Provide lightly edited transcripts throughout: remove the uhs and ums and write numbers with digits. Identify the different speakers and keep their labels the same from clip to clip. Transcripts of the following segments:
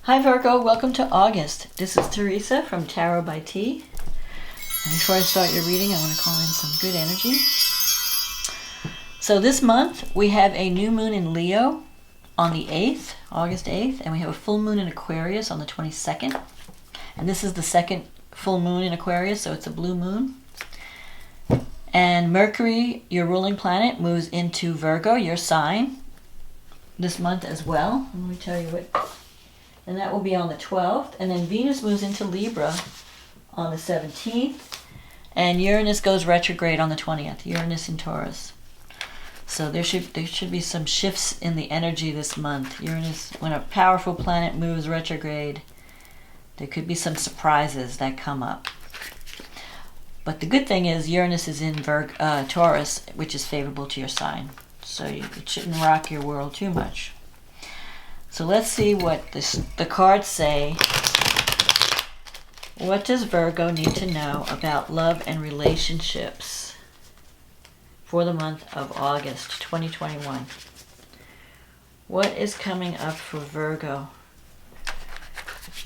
Speaker 1: Hi Virgo, welcome to August. This is Teresa from Tarot by T. And before I start your reading, I want to call in some good energy. So this month we have a new moon in Leo on the 8th, August 8th, and we have a full moon in Aquarius on the 22nd. And this is the second full moon in Aquarius, so it's a blue moon. And Mercury, your ruling planet, moves into Virgo, your sign, this month as well. Let me tell you what. And that will be on the 12th. And then Venus moves into Libra on the 17th. And Uranus goes retrograde on the 20th. Uranus in Taurus. So there should be some shifts in the energy this month. Uranus, when a powerful planet moves retrograde, there could be some surprises that come up. But the good thing is Uranus is in Taurus, which is favorable to your sign. So it shouldn't rock your world too much. So let's see what the cards say. What does Virgo need to know about love and relationships for the month of August 2021? What is coming up for Virgo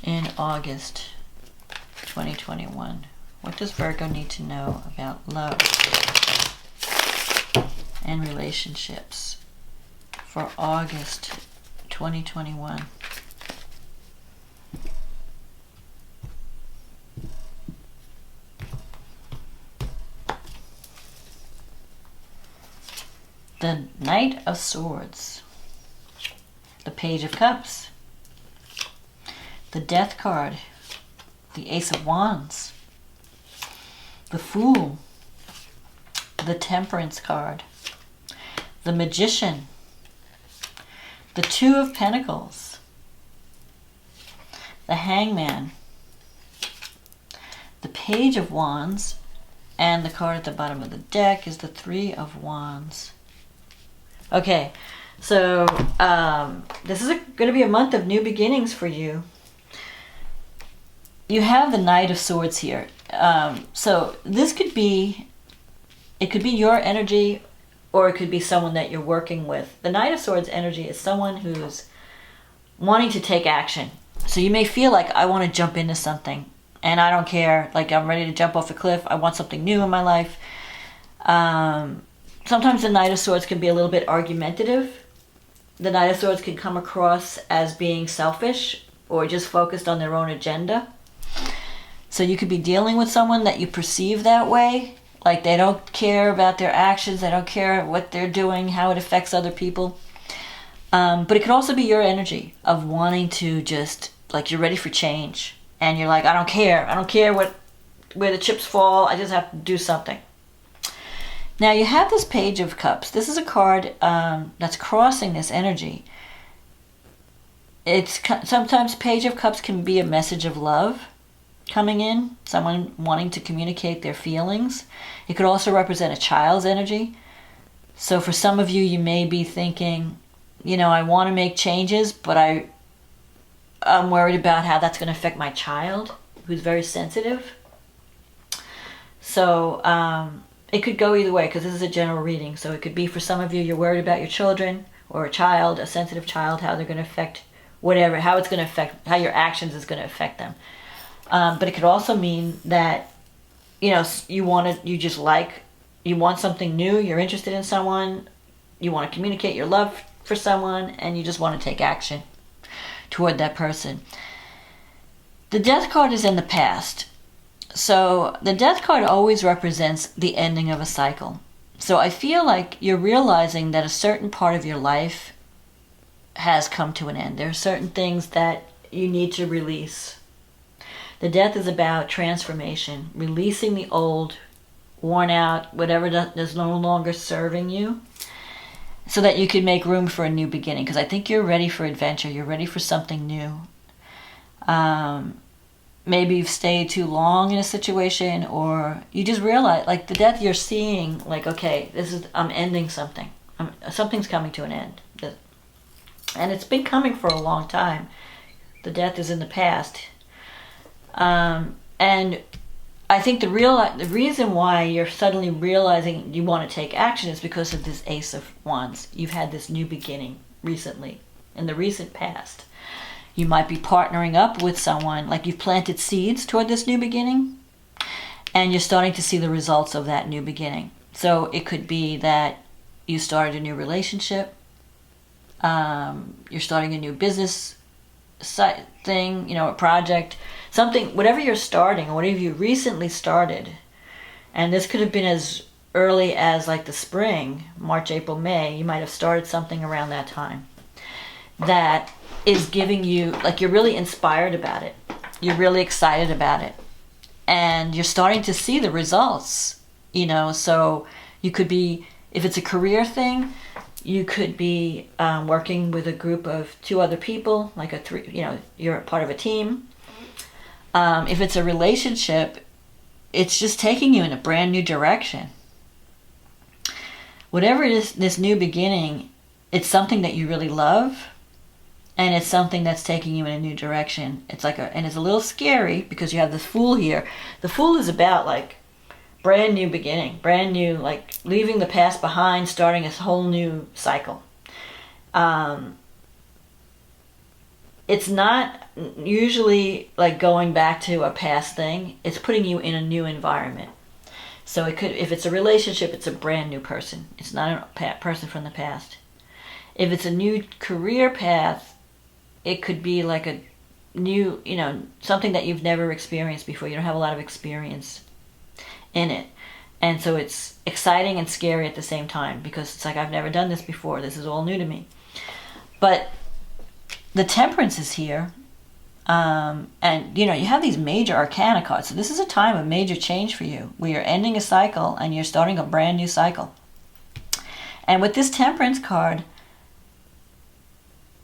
Speaker 1: in August 2021? What does Virgo need to know about love and relationships for August 2021? The Knight of Swords, the Page of Cups, the Death card, the Ace of Wands, the Fool, the Temperance card, the Magician, the Two of Pentacles, the Hangman, the Page of Wands, and the card at the bottom of the deck is the Three of Wands. Okay, so this is going to be a month of new beginnings for you. You have the Knight of Swords here. So this could be your energy, or it could be someone that you're working with. The Knight of Swords energy is someone who's wanting to take action. So you may feel like, I want to jump into something and I don't care, like I'm ready to jump off a cliff. I want something new in my life. Sometimes the Knight of Swords can be a little bit argumentative. The Knight of Swords can come across as being selfish or just focused on their own agenda. So you could be dealing with someone that you perceive that way. Like they don't care about their actions. They don't care what they're doing, how it affects other people. But it could also be your energy of wanting to just, like you're ready for change. And you're like, I don't care. I don't care where the chips fall. I just have to do something. Now you have this Page of Cups. This is a card that's crossing this energy. Sometimes Page of Cups can be a message of love coming in, someone wanting to communicate their feelings. It could also represent a child's energy. So for some of you, you may be thinking, I want to make changes, but I'm worried about how that's going to affect my child, who's very sensitive. So it could go either way, because this is a general reading. So it could be for some of you, you're worried about your children or a child, a sensitive child, how they're going to affect whatever, how it's going to affect, how your actions is going to affect them. But it could also mean that, you want something new, you're interested in someone, you want to communicate your love for someone, and you just want to take action toward that person. The Death card is in the past. So the Death card always represents the ending of a cycle. So I feel like you're realizing that a certain part of your life has come to an end. There are certain things that you need to release. The Death is about transformation, releasing the old, worn out, whatever is no longer serving you, so that you can make room for a new beginning. Because I think you're ready for adventure. You're ready for something new. Maybe you've stayed too long in a situation, or you just realize, like the Death, you're seeing, like, okay, I'm ending something. Something's coming to an end. And it's been coming for a long time. The Death is in the past. And I think the reason why you're suddenly realizing you want to take action is because of this Ace of Wands. You've had this new beginning recently, in the recent past. You might be partnering up with someone, like you've planted seeds toward this new beginning, and you're starting to see the results of that new beginning. So it could be that you started a new relationship, you're starting a new business thing, a project, something, whatever you're starting, or whatever you recently started. And this could have been as early as like the spring, March, April, May. You might have started something around that time that is giving you, like, you're really inspired about it. You're really excited about it. And you're starting to see the results, so you could be, if it's a career thing, you could be working with a group of 2 other people, like you're part of a team. If it's a relationship, it's just taking you in a brand new direction. Whatever it is, this new beginning, it's something that you really love, and it's something that's taking you in a new direction. And it's a little scary because you have the Fool here. The Fool is about like brand new beginning, brand new, like leaving the past behind, starting a whole new cycle. It's not usually like going back to a past thing. It's putting you in a new environment. So it could, if it's a relationship, it's a brand new person. It's not a person from the past. If it's a new career path, it could be like a new, something that you've never experienced before. You don't have a lot of experience in it. And so it's exciting and scary at the same time, because it's like, I've never done this before. This is all new to me. But the Temperance is here. And, you have these major arcana cards. So this is a time of major change for you, where you're ending a cycle and you're starting a brand new cycle. And with this Temperance card,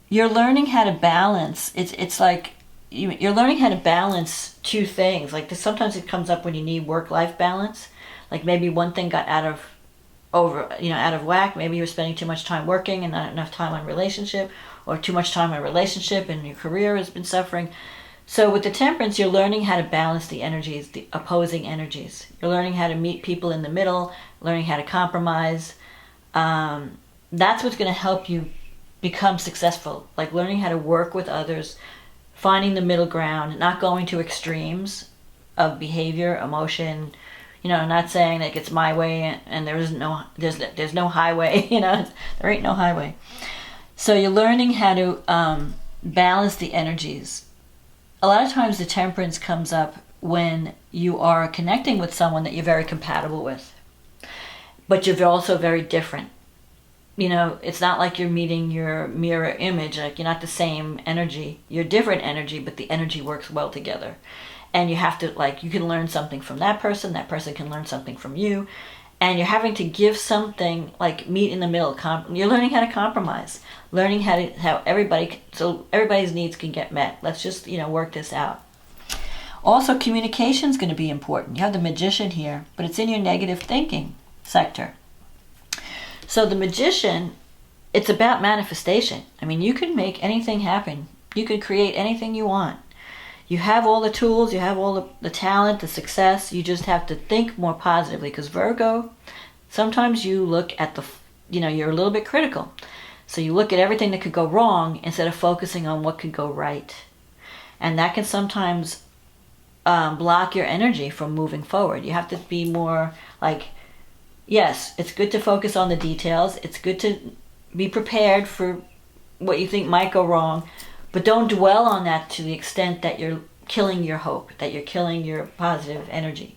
Speaker 1: you're learning how to balance. It's like you're learning how to balance 2 things. Like this, sometimes it comes up when you need work-life balance. Like maybe one thing got out of whack. Maybe you were spending too much time working and not enough time on relationship, or too much time on relationship and your career has been suffering. So with the Temperance, you're learning how to balance the energies, the opposing energies. You're learning how to meet people in the middle, learning how to compromise. That's what's going to help you become successful, like learning how to work with others, finding the middle ground, not going to extremes of behavior, emotion. Not saying like it's my way and there's no highway. There ain't no highway. So you're learning how to balance the energies. A lot of times the Temperance comes up when you are connecting with someone that you're very compatible with, but you're also very different. It's not like you're meeting your mirror image, like you're not the same energy. You're different energy, but the energy works well together. And you have to, like, you can learn something from that person can learn something from you, and you're having to give something, like meet in the middle. You're learning how to compromise, learning how everybody's needs can get met. Let's just, work this out. Also, communication is going to be important. You have the Magician here, but it's in your negative thinking sector. So the Magician, it's about manifestation. I mean, you can make anything happen. You can create anything you want. You have all the tools, you have all the talent, the success. You just have to think more positively, because Virgo, sometimes you look at you're a little bit critical. So you look at everything that could go wrong instead of focusing on what could go right. And that can sometimes block your energy from moving forward. You have to be more like, yes, it's good to focus on the details. It's good to be prepared for what you think might go wrong, but don't dwell on that to the extent that you're killing your hope, that you're killing your positive energy.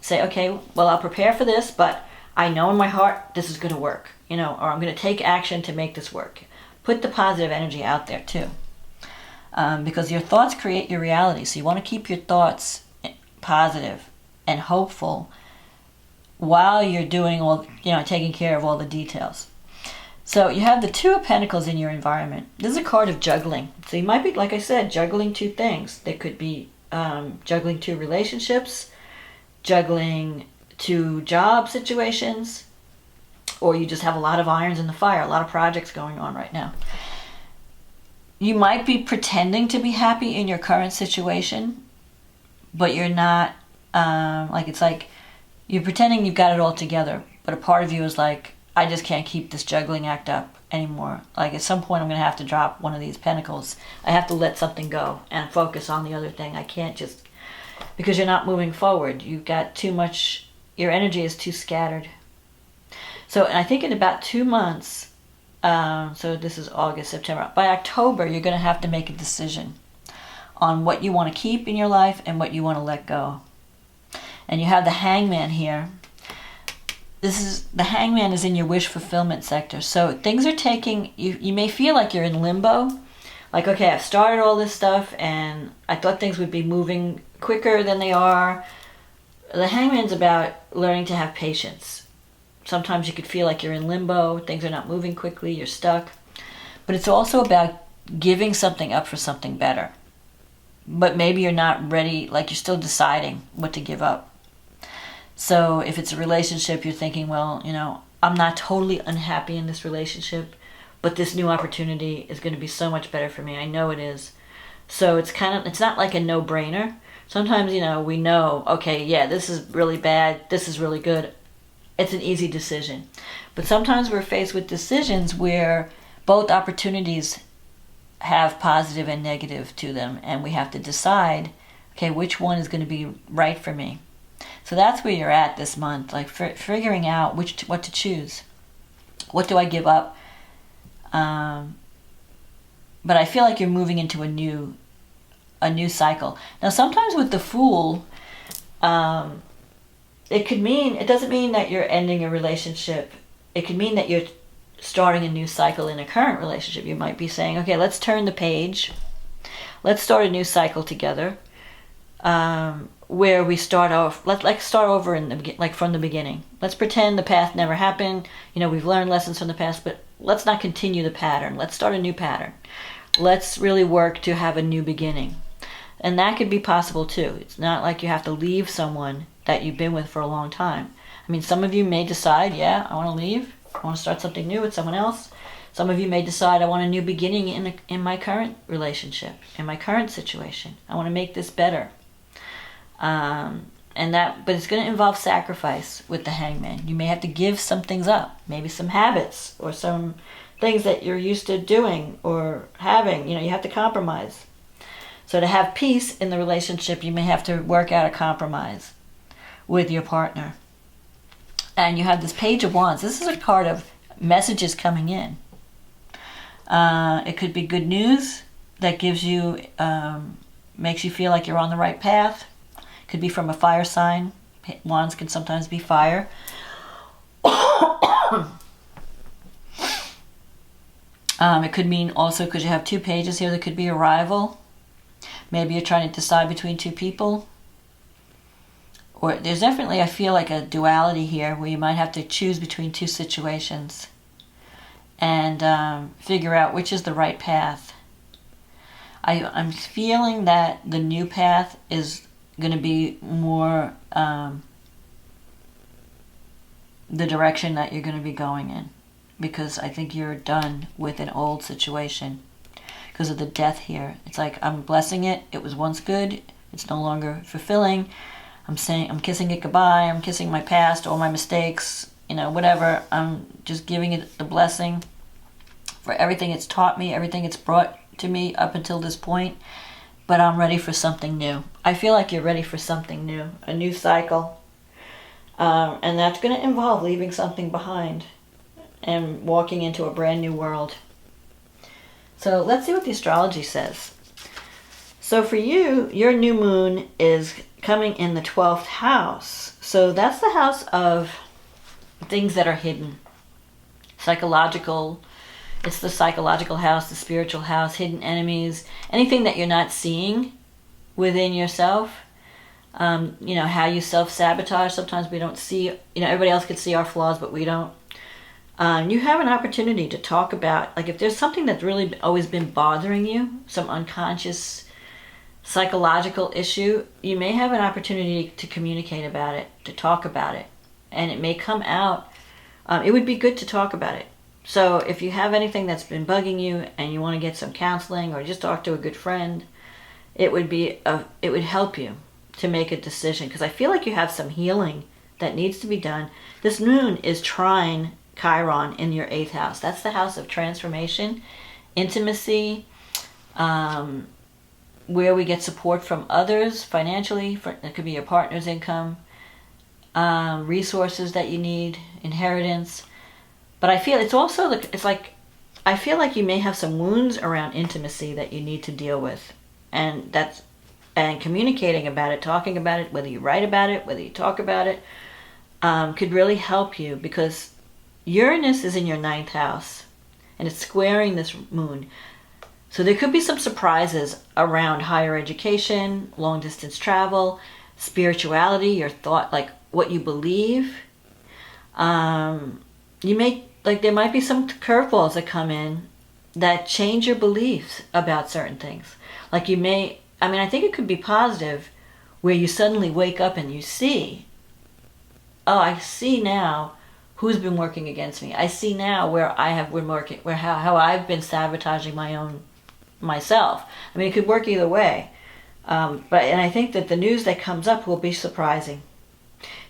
Speaker 1: Say, okay, well, I'll prepare for this, but I know in my heart this is going to work, or I'm going to take action to make this work. Put the positive energy out there too, because your thoughts create your reality. So you want to keep your thoughts positive and hopeful while you're doing all, taking care of all the details. So you have the 2 of Pentacles in your environment. This is a card of juggling. So you might be, like I said, juggling 2 things. There could be juggling 2 relationships, juggling 2 job situations, or you just have a lot of irons in the fire, a lot of projects going on right now. You might be pretending to be happy in your current situation, but you're not. It's like you're pretending you've got it all together, but a part of you is like, I just can't keep this juggling act up anymore. Like at some point I'm going to have to drop one of these pentacles. I have to let something go and focus on the other thing. I can't just, because you're not moving forward. You've got too much, your energy is too scattered. So I think in about 2 months, so this is August, September. By October, you're going to have to make a decision on what you want to keep in your life and what you want to let go. And you have the Hangman here. The Hangman is in your wish fulfillment sector. So things are taking, you may feel like you're in limbo. Like, okay, I've started all this stuff and I thought things would be moving quicker than they are. The Hangman's about learning to have patience. Sometimes you could feel like you're in limbo, things are not moving quickly, you're stuck. But it's also about giving something up for something better. But maybe you're not ready, like you're still deciding what to give up. So if it's a relationship, you're thinking, well, I'm not totally unhappy in this relationship, but this new opportunity is going to be so much better for me. I know it is. So it's not like a no-brainer. Sometimes, we know, okay, yeah, this is really bad, this is really good. It's an easy decision. But sometimes we're faced with decisions where both opportunities have positive and negative to them, and we have to decide, okay, which one is going to be right for me. So that's where you're at this month, like figuring out what to choose. What do I give up? But I feel like you're moving into a new cycle. Now, sometimes with the Fool, it doesn't mean that you're ending a relationship. It could mean that you're starting a new cycle in a current relationship. You might be saying, okay, let's turn the page. Let's start a new cycle together. Where we start off, let's start over from the beginning. Let's pretend the past never happened. We've learned lessons from the past, but let's not continue the pattern. Let's start a new pattern. Let's really work to have a new beginning. And that could be possible too. It's not like you have to leave someone that you've been with for a long time. I mean, some of you may decide, yeah, I want to leave. I want to start something new with someone else. Some of you may decide, I want a new beginning in my current relationship, in my current situation. I want to make this better. But it's going to involve sacrifice with the Hangman. You may have to give some things up, maybe some habits or some things that you're used to doing or having. You have to compromise. So to have peace in the relationship, you may have to work out a compromise with your partner. And you have this Page of Wands. This is a card of messages coming in. It could be good news that gives you, makes you feel like you're on the right path. It could be from a fire sign. Wands can sometimes be fire. It could mean also, because you have 2 pages here, there could be a rival. Maybe you're trying to decide between 2 people. Or there's definitely, I feel like a duality here where you might have to choose between 2 situations and figure out which is the right path. I'm feeling that the new path is going to be more the direction that you're going to be going in, because I think you're done with an old situation because of the Death here. It's like, I'm blessing it. It was once good. It's no longer fulfilling. I'm kissing it goodbye. I'm kissing my past, all my mistakes, whatever. I'm just giving it the blessing for everything it's taught me, everything it's brought to me up until this point. But I'm ready for something new. I feel like you're ready for something new, a new cycle. And that's going to involve leaving something behind and walking into a brand new world. So let's see what the astrology says. So for you, your new moon is coming in the 12th house. So that's the house of things that are hidden. Psychological. It's the psychological house, the spiritual house, hidden enemies, anything that you're not seeing within yourself. How you self-sabotage. Sometimes we don't see, everybody else can see our flaws, but we don't. You have an opportunity to talk about, like if there's something that's really always been bothering you, some unconscious psychological issue, you may have an opportunity to communicate about it, to talk about it, and it may come out. It would be good to talk about it. So if you have anything that's been bugging you and you want to get some counseling or just talk to a good friend, it would help you to make a decision, because I feel like you have some healing that needs to be done. This moon is trine Chiron in your 8th house. That's the house of transformation, intimacy, where we get support from others financially. It could be your partner's income, resources that you need, inheritance. But I feel it's also, I feel like you may have some wounds around intimacy that you need to deal with. And communicating about it, talking about it, whether you write about it, whether you talk about it, could really help you, because Uranus is in your 9th house and it's squaring this moon. So there could be some surprises around higher education, long distance travel, spirituality, your thought, like what you believe. There might be some curveballs that come in that change your beliefs about certain things. I think it could be positive, where you suddenly wake up and you see, oh, I see now who's been working against me. I see now where I have been working, how I've been sabotaging myself. I mean, it could work either way. And I think that the news that comes up will be surprising.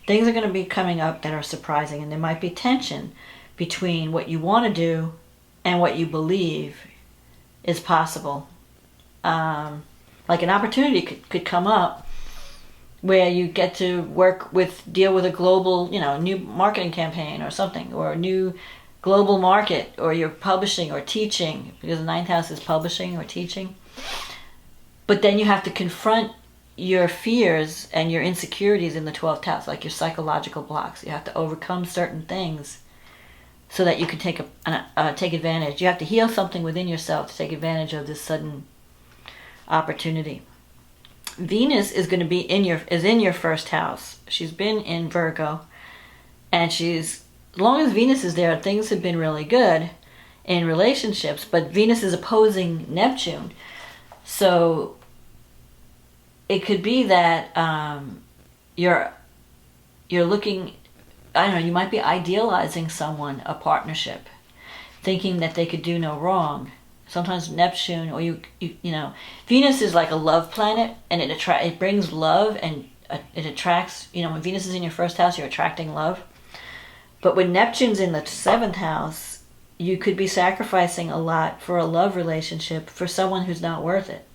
Speaker 1: Things are going to be coming up that are surprising, and there might be tension between what you want to do and what you believe is possible. Like an opportunity could come up where you get to deal with a global, new marketing campaign or something, or a new global market, or you're publishing or teaching, because the 9th house is publishing or teaching. But then you have to confront your fears and your insecurities in the 12th house, like your psychological blocks. You have to overcome certain things so that you can take advantage. You have to heal something within yourself to take advantage of this sudden opportunity. Venus is going to be in your 1st house. She's been in Virgo, and as long as Venus is there, things have been really good in relationships, but Venus is opposing Neptune. So it could be that you're looking, I don't know, you might be idealizing someone, a partnership, thinking that they could do no wrong. Sometimes Neptune, or Venus is like a love planet, and it brings love, and it attracts, when Venus is in your 1st house, you're attracting love. But when Neptune's in the 7th house, you could be sacrificing a lot for a love relationship for someone who's not worth it.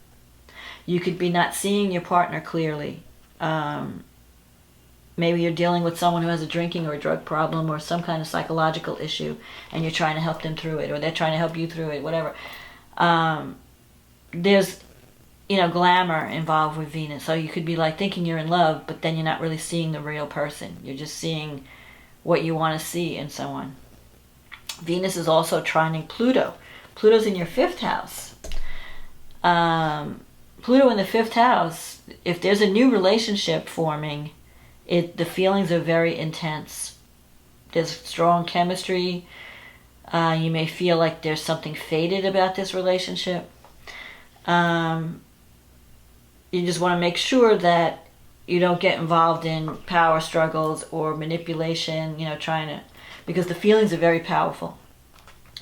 Speaker 1: You could be not seeing your partner clearly. Maybe you're dealing with someone who has a drinking or a drug problem or some kind of psychological issue, and you're trying to help them through it, or they're trying to help you through it, whatever. There's, glamour involved with Venus. So you could be like thinking you're in love, but then you're not really seeing the real person. You're just seeing what you want to see in someone. Venus is also trining Pluto. Pluto's in your 5th house. Pluto in the 5th house, if there's a new relationship forming, the feelings are very intense. There's strong chemistry. You may feel like there's something fated about this relationship. You just want to make sure that you don't get involved in power struggles or manipulation, because the feelings are very powerful.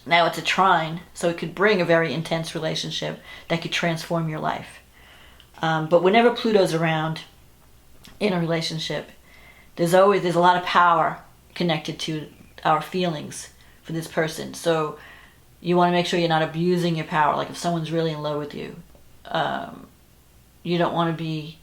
Speaker 1: Now it's a trine, so it could bring a very intense relationship that could transform your life. But whenever Pluto's around in a relationship, there's a lot of power connected to our feelings for this person. So you want to make sure you're not abusing your power. Like if someone's really in love with you, you don't want to be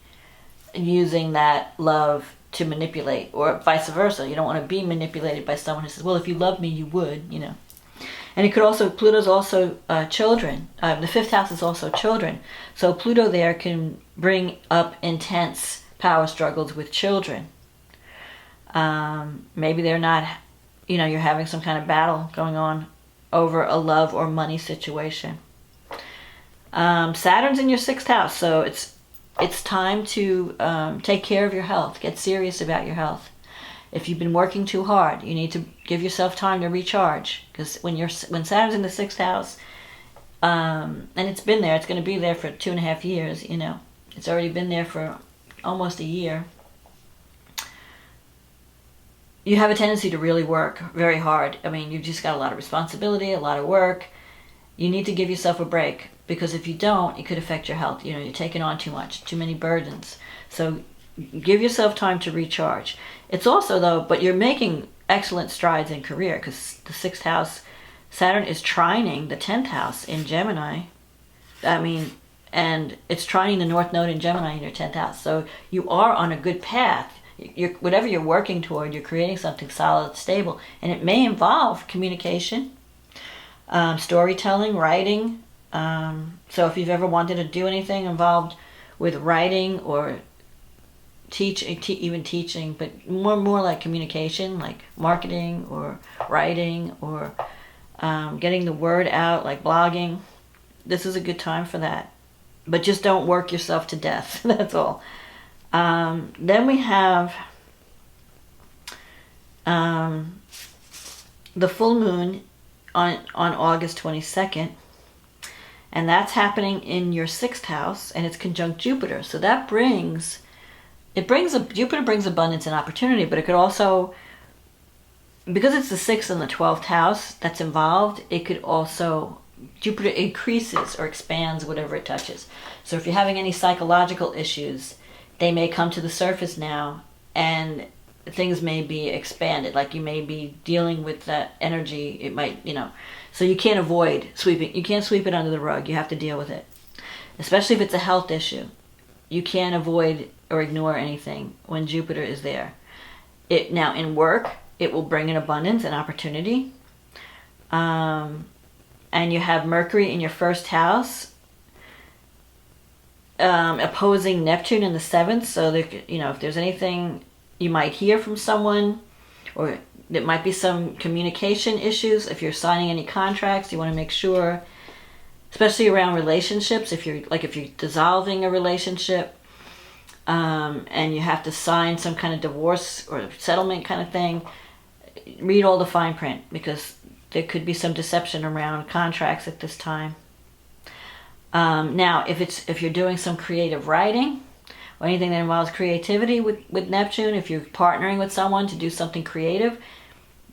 Speaker 1: using that love to manipulate, or vice versa. You don't want to be manipulated by someone who says, well, if you loved me, you would, And it could also, Pluto's also children. The 5th house is also children. So Pluto there can bring up intense power struggles with children. Maybe they're not, you're having some kind of battle going on over a love or money situation. Saturn's in your 6th house, so it's time to take care of your health. Get serious about your health. If you've been working too hard, you need to give yourself time to recharge. Because when Saturn's in the 6th house, and it's been there, it's going to be there for 2.5 years. It's already been there for almost a year. You have a tendency to really work very hard. I mean, you've just got a lot of responsibility, a lot of work. You need to give yourself a break, because if you don't, it could affect your health. You're taking on too much, too many burdens. So give yourself time to recharge. It's also, though, but you're making excellent strides in career, because the 6th house, Saturn is trining the 10th house in Gemini. And it's trining the North Node in Gemini in your 10th house. So you are on a good path. Whatever you're working toward, you're creating something solid, stable. And it may involve communication, storytelling, writing. So if you've ever wanted to do anything involved with writing or even teaching, but more like communication, like marketing or writing or getting the word out, like blogging, this is a good time for that. But just don't work yourself to death. That's all. Then we have the full moon on August 22nd. And that's happening in your 6th house, and it's conjunct Jupiter. So that Jupiter brings abundance and opportunity, but it could also, because it's the 6th and the 12th house that's involved, it could also, Jupiter increases or expands whatever it touches. So if you're having any psychological issues, they may come to the surface now, and things may be expanded. Like you may be dealing with that energy. It might, so you can't avoid sweeping. You can't sweep it under the rug. You have to deal with it. Especially if it's a health issue. You can't avoid or ignore anything when Jupiter is there. Now in work, it will bring in abundance and opportunity. And you have Mercury in your 1st house, opposing Neptune in the 7th. So if there's anything you might hear from someone, or there might be some communication issues. If you're signing any contracts, you want to make sure, especially around relationships, if you're dissolving a relationship, and you have to sign some kind of divorce or settlement kind of thing, read all the fine print, because there could be some deception around contracts at this time. Now, if you're doing some creative writing or anything that involves creativity with Neptune, if you're partnering with someone to do something creative,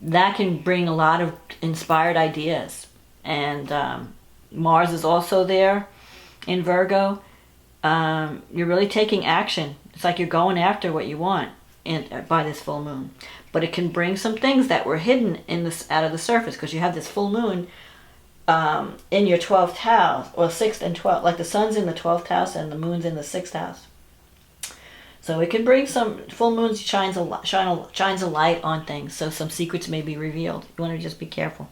Speaker 1: that can bring a lot of inspired ideas. And Mars is also there in Virgo. You're really taking action. It's like you're going after what you want by this full moon. But it can bring some things that were hidden out of the surface, because you have this full moon in your 12th house, or 6th and 12th, like the sun's in the 12th house and the moon's in the 6th house. So it can bring full moons shines a light on things, so some secrets may be revealed. You want to just be careful.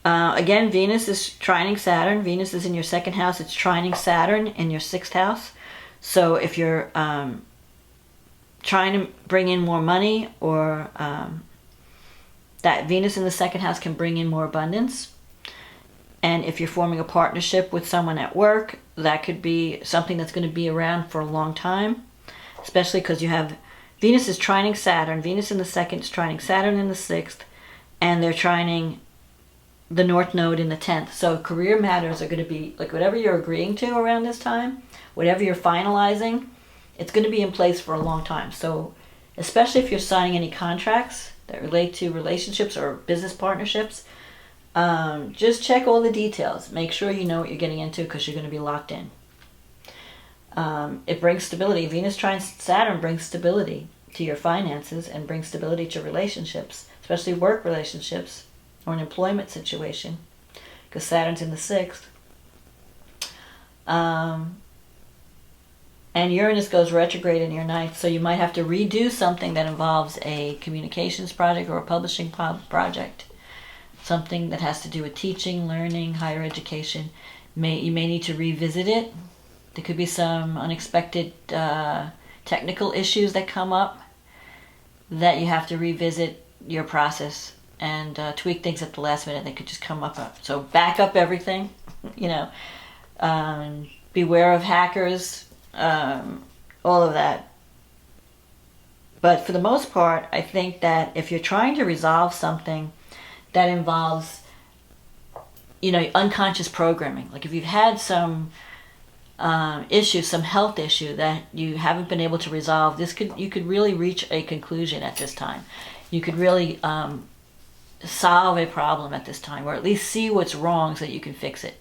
Speaker 1: Again, Venus is trining Saturn. Venus is in your 2nd house. It's trining Saturn in your 6th house. So if you're trying to bring in more money, or that Venus in the 2nd house can bring in more abundance. And if you're forming a partnership with someone at work, that could be something that's going to be around for a long time, especially because you have Venus is trining Saturn. Venus in the 2nd is trining Saturn in the 6th, and they're trining the North Node in the 10th. So career matters are going to be, like, whatever you're agreeing to around this time, whatever you're finalizing, it's going to be in place for a long time. So especially if you're signing any contracts that relate to relationships or business partnerships, just check all the details. Make sure you know what you're getting into, because you're going to be locked in. It brings stability. Venus trine Saturn brings stability to your finances and brings stability to relationships, especially work relationships or an employment situation, because Saturn's in the 6th. And Uranus goes retrograde in your 9th, so you might have to redo something that involves a communications project or a publishing project. Something that has to do with teaching, learning, higher education. You may need to revisit it. There could be some unexpected technical issues that come up that you have to revisit your process and tweak things at the last minute. They could just come up. So back up everything, beware of hackers, all of that. But for the most part, I think that if you're trying to resolve something that involves, unconscious programming, like if you've had some issue, some health issue that you haven't been able to resolve, you could really reach a conclusion at this time. You could really solve a problem at this time, or at least see what's wrong so that you can fix it.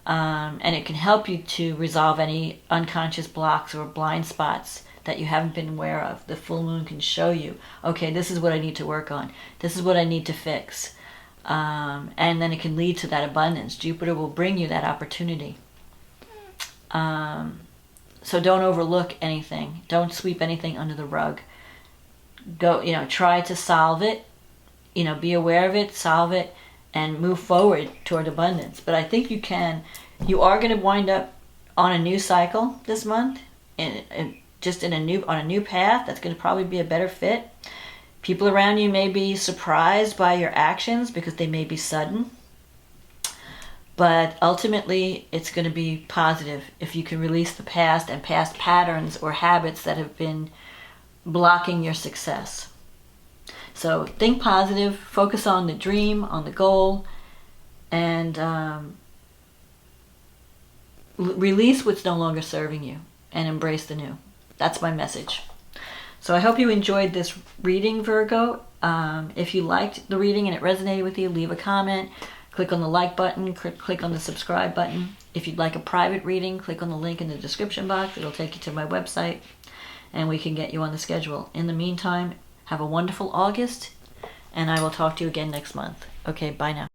Speaker 1: And it can help you to resolve any unconscious blocks or blind spots that you haven't been aware of. The full moon can show you, okay, this is what I need to work on. This is what I need to fix. And then it can lead to that abundance. Jupiter will bring you that opportunity. So don't overlook anything. Don't sweep anything under the rug. Go, try to solve it. Be aware of it, solve it, and move forward toward abundance. But I think you can. You are going to wind up on a new cycle this month, and just on a new path that's going to probably be a better fit. People around you may be surprised by your actions because they may be sudden. But ultimately, it's going to be positive if you can release the past and past patterns or habits that have been blocking your success. So think positive, focus on the dream, on the goal, and release what's no longer serving you and embrace the new. That's my message. So I hope you enjoyed this reading, Virgo. If you liked the reading and it resonated with you, leave a comment. Click on the like button, click on the subscribe button. If you'd like a private reading, click on the link in the description box. It'll take you to my website, and we can get you on the schedule. In the meantime, have a wonderful August, and I will talk to you again next month. Okay, bye now.